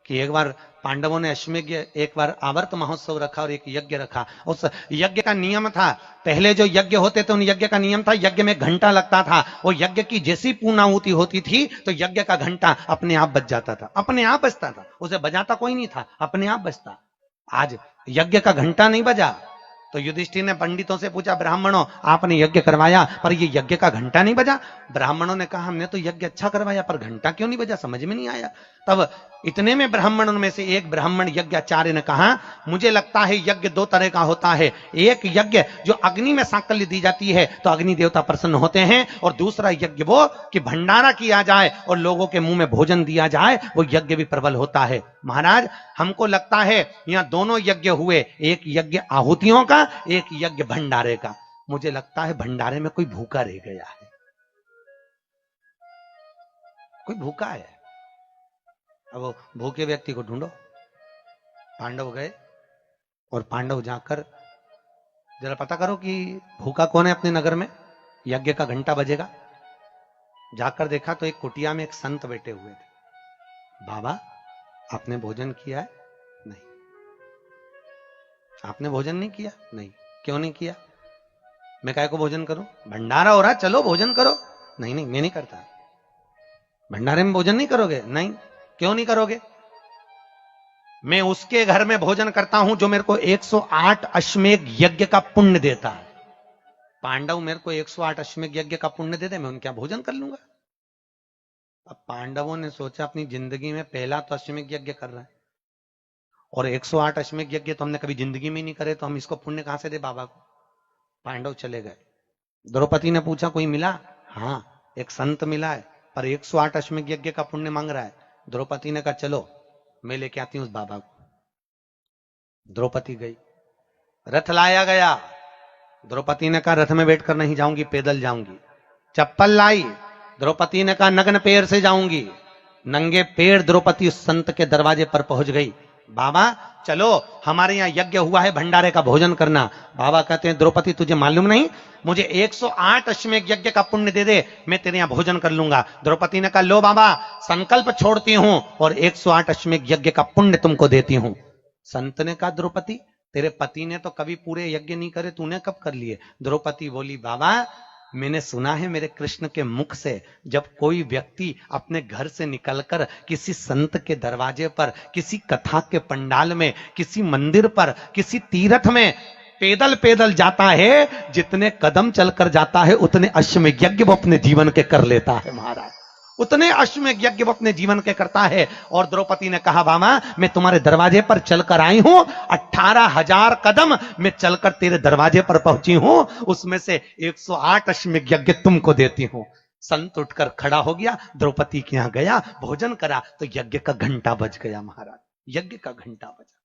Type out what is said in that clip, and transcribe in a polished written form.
कि एक बार पांडवों ने अश्वमेध, एक बार आवर्त महोत्सव रखा और एक यज्ञ रखा। उस यज्ञ का नियम था, पहले जो यज्ञ होते थे उन यज्ञ का नियम था, यज्ञ में घंटा लगता था। वो यज्ञ की जैसी पूर्णाहुति होती थी तो यज्ञ का घंटा अपने आप बज जाता था, अपने आप बजता था, उसे बजाता कोई नहीं था, अपने आप बजता। आज यज्ञ का घंटा नहीं बजा तो युधिष्ठिर ने पंडितों से पूछा, ब्राह्मणों आपने यज्ञ करवाया पर ये यज्ञ का घंटा नहीं बजा। ब्राह्मणों ने कहा हमने तो यज्ञ अच्छा करवाया पर घंटा क्यों नहीं बजा, समझ में नहीं आया। तब इतने में ब्राह्मणों में से एक ब्राह्मण यज्ञाचार्य ने कहा, मुझे लगता है यज्ञ दो तरह का होता है, एक यज्ञ जो अग्नि में सांकल्य दी जाती है तो अग्नि देवता प्रसन्न होते हैं, और दूसरा यज्ञ वो कि भंडारा किया जाए और लोगों के मुंह में भोजन दिया जाए, वो यज्ञ भी प्रबल होता है। महाराज हमको लगता है यहां दोनों यज्ञ हुए, एक यज्ञ आहुतियों का, एक यज्ञ भंडारे का। मुझे लगता है भंडारे में कोई भूखा रह गया है, कोई भूखा है। अब वो भूखे व्यक्ति को ढूंढो। पांडव गए और पांडव जाकर जरा पता करो कि भूखा कौन है अपने नगर में, यज्ञ का घंटा बजेगा। जाकर देखा तो एक कुटिया में एक संत बैठे हुए थे। बाबा आपने भोजन किया है? नहीं। आपने भोजन नहीं किया? नहीं। क्यों नहीं किया? मैं काय को भोजन करूं, भंडारा हो रहा, चलो भोजन करो। नहीं नहीं मैं नहीं करता। भंडारे में भोजन नहीं करोगे? नहीं। क्यों नहीं करोगे? मैं उसके घर में भोजन करता हूं जो मेरे को 108 अश्वमेध यज्ञ का पुण्य देता है। पांडव मेरे को 108 अश्वमेध यज्ञ का पुण्य दे दे, मैं उनके यहां भोजन कर लूंगा। अब पांडवों ने सोचा अपनी जिंदगी में पहला तो अश्वमेध यज्ञ कर रहा है और 108 अश्वमेध यज्ञ तो हमने कभी जिंदगी में नहीं करे, तो हम इसको पुण्य कहां से दे बाबा को। पांडव चले गए। द्रौपदी ने पूछा कोई मिला? हाँ एक संत मिला है पर 108 अश्वमेध यज्ञ का पुण्य मांग रहा है। द्रौपदी ने कहा चलो मैं लेके आती हूं उस बाबा को। द्रौपदी गई, रथ लाया गया। द्रौपदी ने कहा रथ में बैठकर नहीं जाऊंगी, पैदल जाऊंगी। चप्पल लाई, द्रौपदी ने कहा नग्न पैर से जाऊंगी। नंगे पैर द्रौपदी उस संत के दरवाजे पर पहुंच गई। बाबा चलो हमारे यहां यज्ञ हुआ है, भंडारे का भोजन करना। बाबा कहते हैं द्रौपदी तुझे मालूम नहीं, मुझे 108 अश्वमेध यज्ञ का पुण्य दे दे, मैं तेरे यहां भोजन कर लूंगा। द्रौपदी ने कहा लो बाबा संकल्प छोड़ती हूं और 108 अश्वमेध यज्ञ का पुण्य तुमको देती हूं। संत ने कहा द्रौपदी तेरे पति ने तो कभी पूरे यज्ञ नहीं करे, तूने कब कर लिए? द्रौपदी बोली बाबा मैंने सुना है मेरे कृष्ण के मुख से, जब कोई व्यक्ति अपने घर से निकलकर किसी संत के दरवाजे पर, किसी कथा के पंडाल में, किसी मंदिर पर, किसी तीर्थ में पैदल पैदल जाता है, जितने कदम चलकर जाता है उतने अश्वमेध यज्ञ वो अपने जीवन के कर लेता है महाराज, उतने अश्वमेध यज्ञ वो अपने जीवन के करता है। और द्रौपदी ने कहा बाबा मैं तुम्हारे दरवाजे पर चलकर आई हूं, 18,000 कदम मैं चलकर तेरे दरवाजे पर पहुंची हूं, उसमें से 108 अश्वमेध यज्ञ तुमको देती हूं। संत उठकर खड़ा हो गया, द्रौपदी के यहां गया, भोजन करा तो यज्ञ का घंटा बज गया महाराज, यज्ञ का घंटा बजा।